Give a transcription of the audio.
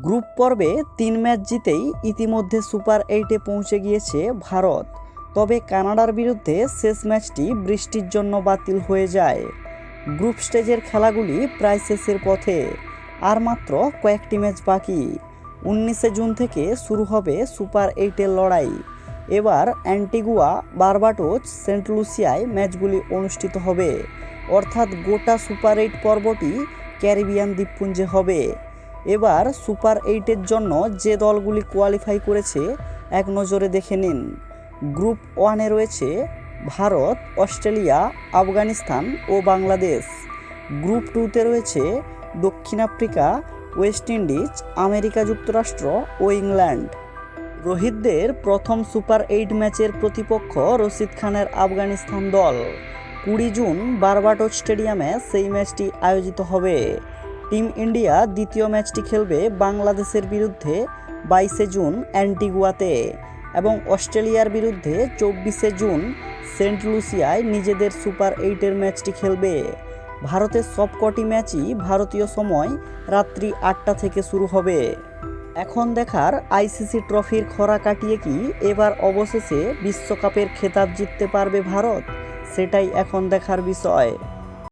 Group পর্বে 3 match জিতেই ইতিমধ্যে super 8-এ পৌঁছে গিয়েছে ভারত। তবে কানাডার বিরুদ্ধে শেষ ম্যাচটি বৃষ্টির জন্য বাতিল হয়ে যায়। গ্রুপ স্টেজের খেলাগুলি প্রায় শেষের পথে, আর মাত্র কয়েকটি ম্যাচ বাকি। 19 জুন থেকে শুরু হবে সুপার 8-এর লড়াই। এবার অ্যান্টিগুয়া, বারবাডোস, সেন্ট লুসিয়ায় ম্যাচগুলি অনুষ্ঠিত হবে, অর্থাৎ গোটা সুপার 8 পর্বটি ক্যারিবিয়ান দ্বীপপুঞ্জে হবে। এবার সুপার 8-এর জন্য যে দলগুলি কোয়ালিফাই করেছে এক নজরে দেখে নিন। গ্রুপ 1-এ রয়েছে ভারত, অস্ট্রেলিয়া, আফগানিস্তান ও বাংলাদেশ। গ্রুপ 2-তে রয়েছে দক্ষিণ আফ্রিকা, ওয়েস্ট ইন্ডিজ, আমেরিকা যুক্তরাষ্ট্র ও ইংল্যান্ড। রোহিতদের প্রথম সুপার 8 ম্যাচের প্রতিপক্ষ রশিদ খানের আফগানিস্তান দল। 20 জুন বারবাডোস স্টেডিয়ামে সেই ম্যাচটি আয়োজিত হবে। টিম ইন্ডিয়া দ্বিতীয় ম্যাচটি খেলবে বাংলাদেশের বিরুদ্ধে 22 জুন অ্যান্টিগুয়াতে, এবং অস্ট্রেলিয়ার বিরুদ্ধে 24 জুন সেন্ট লুসিয়ায় নিজেদের সুপার 8-এর ম্যাচটি খেলবে। ভারতের সবকটি ম্যাচই ভারতীয় সময় রাত্রি 8টা থেকে শুরু হবে। এখন দেখার আইসিসি ট্রফির খরা কাটিয়ে কি এবার অবশেষে বিশ্বকাপের খেতাব জিততে পারবে ভারত? সেটাই এখন দেখার বিষয়।